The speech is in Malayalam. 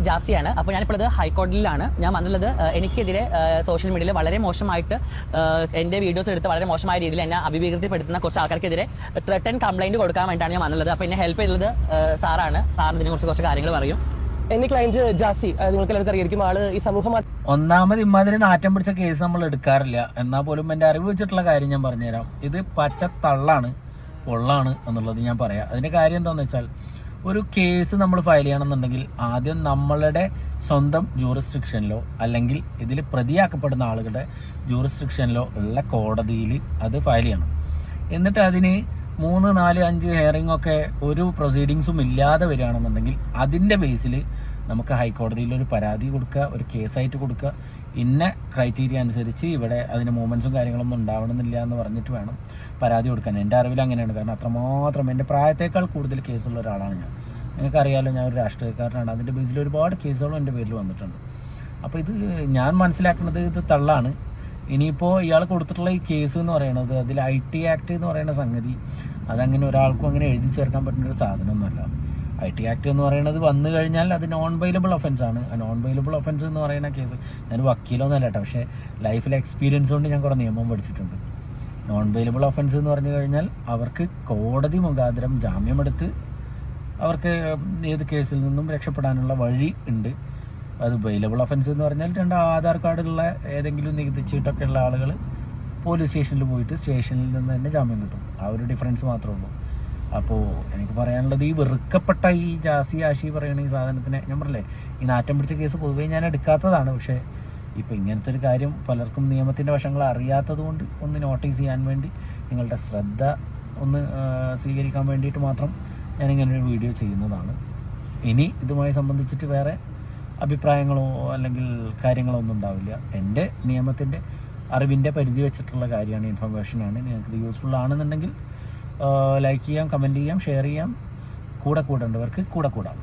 ജാസിയാണ്. അപ്പോൾ ഞാനിപ്പോൾ ഹൈക്കോടതിയിലാണ് ഞാൻ വന്നുള്ളത്. എനിക്കെതിരെ സോഷ്യൽ മീഡിയയിൽ വളരെ മോശമായിട്ട് എൻ്റെ വീഡിയോസ് എടുത്ത് വളരെ മോശമായ രീതിയിൽ എന്നെ അഭിവീകൃതിപ്പെടുത്തുന്ന കുറച്ച് ആൾക്കാർക്കെതിരെ ത്രെട്ടൻ കംപ്ലൈന്റ് കൊടുക്കാൻ വേണ്ടിയിട്ടാണ് ഞാൻ വന്നുള്ളത്. അപ്പോൾ എന്നെ ഹെൽപ്പ് ചെയ്തത് സാറാണ്. സാർ ഇതിനെക്കുറിച്ച് കുറച്ച് കാര്യങ്ങൾ പറയും. എന്റെ ക്ലയന്റ് ജാസി, നിങ്ങൾക്ക് എല്ലാവർക്കും അറിയായിരിക്കും. ആള് ഈ സമൂഹം ഒന്നാമത് ഇമാതിരി നാറ്റം പിടിച്ച കേസ് നമ്മൾ എടുക്കാറില്ല. എന്നാൽ പോലും എൻ്റെ അറിവ് വെച്ചിട്ടുള്ള കാര്യം ഞാൻ പറഞ്ഞുതരാം. ഇത് പച്ച തള്ളാണ്, പൊള്ളാണ് എന്നുള്ളത് ഞാൻ പറയാം. അതിൻ്റെ കാര്യം എന്താണെന്ന് വെച്ചാൽ, ഒരു കേസ് നമ്മൾ ഫയൽ ചെയ്യണമെന്നുണ്ടെങ്കിൽ ആദ്യം നമ്മളുടെ സ്വന്തം ജൂറിസ്ട്രിക്ഷനിലോ അല്ലെങ്കിൽ ഇതിൽ പ്രതിയാക്കപ്പെടുന്ന ആളുകളുടെ ജൂറിസ്ട്രിക്ഷനിലോ ഉള്ള കോടതിയിൽ അത് ഫയൽ ചെയ്യണം. എന്നിട്ട് അതിന് 3, 4, 5 ഹിയറിംഗ് ഒക്കെ ഒരു പ്രൊസീഡിങ്സും ഇല്ലാതെ വരികയാണെന്നുണ്ടെങ്കിൽ അതിൻ്റെ ബേസിൽ നമുക്ക് ഹൈക്കോടതിയിൽ ഒരു പരാതി കൊടുക്കുക, ഒരു കേസായിട്ട് കൊടുക്കുക. ഇന്ന ക്രൈറ്റീരിയ അനുസരിച്ച് ഇവിടെ അതിന് മൂവ്മെൻറ്റ്സും കാര്യങ്ങളൊന്നും ഉണ്ടാവണമെന്നില്ല എന്ന് പറഞ്ഞിട്ട് വേണം പരാതി കൊടുക്കാൻ. എൻ്റെ അറിവിൽ അങ്ങനെയാണ്. കാരണം അത്രമാത്രം എൻ്റെ പ്രായത്തേക്കാൾ കൂടുതൽ കേസുള്ള ഒരാളാണ് ഞാൻ. നിങ്ങൾക്കറിയാമല്ലോ, ഞാൻ ഒരു രാഷ്ട്രീയക്കാരനാണ്. അതിൻ്റെ ബേസിൽ ഒരുപാട് കേസുകളും എൻ്റെ പേരിൽ വന്നിട്ടുണ്ട്. അപ്പോൾ ഇത് ഞാൻ മനസ്സിലാക്കുന്നത് ഇത് തള്ളാണ്. ഇനിയിപ്പോൾ ഇയാൾ കൊടുത്തിട്ടുള്ള ഈ കേസ് എന്ന് പറയുന്നത് അതിൽ IT ആക്ട് എന്ന് പറയുന്ന സംഗതി അതങ്ങനെ ഒരാൾക്കും അങ്ങനെ എഴുതി ചേർക്കാൻ പറ്റുന്നൊരു സാധനമൊന്നുമല്ല. IT ആക്ട് എന്ന് പറയുന്നത് വന്നു കഴിഞ്ഞാൽ അത് നോൺ ബെയിലബിൾ ഒഫൻസ് ആണ്. ആ നോൺ ബെയിലബിൾ ഒഫൻസ് എന്ന് പറയുന്ന കേസ്, ഞാൻ വക്കീലൊന്നുമല്ല കേട്ടോ, പക്ഷേ ലൈഫിലെ എക്സ്പീരിയൻസ് കൊണ്ട് ഞാൻ കുറേ നിയമം പഠിച്ചിട്ടുണ്ട്. നോൺ ബെയിലബിൾ ഒഫൻസ് എന്ന് പറഞ്ഞു കഴിഞ്ഞാൽ അവർക്ക് കോടതി മുഖാന്തരം ജാമ്യമെടുത്ത് അവർക്ക് ഏത് കേസിൽ നിന്നും രക്ഷപ്പെടാനുള്ള വഴി ഉണ്ട്. അത് ബെയിലബിൾ ഒഫൻസ് എന്ന് പറഞ്ഞാൽ 2 ആധാർ കാർഡുള്ള ഏതെങ്കിലും നികുതി ചീട്ടൊക്കെ ഉള്ള ആളുകൾ പോലീസ് സ്റ്റേഷനിൽ പോയിട്ട് സ്റ്റേഷനിൽ നിന്ന് തന്നെ ജാമ്യം കിട്ടും. ആ ഒരു ഡിഫറൻസ് മാത്രമേ ഉള്ളൂ. അപ്പോൾ എനിക്ക് പറയാനുള്ളത്, ഈ വെറുക്കപ്പെട്ട ഈ ജാസി ആഷി പറയുന്ന ഈ സാധനത്തിനെ, ഞാൻ പറഞ്ഞില്ലേ, ഈ നാറ്റം പിടിച്ച കേസ് പൊതുവേ ഞാൻ എടുക്കാത്തതാണ്. പക്ഷേ ഇപ്പോൾ ഇങ്ങനത്തെ ഒരു കാര്യം പലർക്കും നിയമത്തിൻ്റെ വശങ്ങൾ അറിയാത്തത് കൊണ്ട് ഒന്ന് നോട്ടീസ് ചെയ്യാൻ വേണ്ടി നിങ്ങളുടെ ശ്രദ്ധ ഒന്ന് സ്വീകരിക്കാൻ വേണ്ടിയിട്ട് മാത്രം ഞാനിങ്ങനൊരു വീഡിയോ ചെയ്യുന്നതാണ്. ഇനി ഇതുമായി സംബന്ധിച്ചിട്ട് വേറെ അഭിപ്രായങ്ങളോ അല്ലെങ്കിൽ കാര്യങ്ങളോ ഒന്നും ഉണ്ടാവില്ല. എൻ്റെ നിയമത്തിൻ്റെ അറിവിൻ്റെ പരിധി വെച്ചിട്ടുള്ള കാര്യമാണ്, ഇൻഫർമേഷനാണ്. നിങ്ങൾക്കിത് യൂസ്ഫുൾ ആണെന്നുണ്ടെങ്കിൽ ലൈക്ക് ചെയ്യാം, കമൻറ്റ് ചെയ്യാം, ഷെയർ ചെയ്യാം. കൂടെ കൂടേണ്ടവർക്ക് കൂടെ കൂടാം.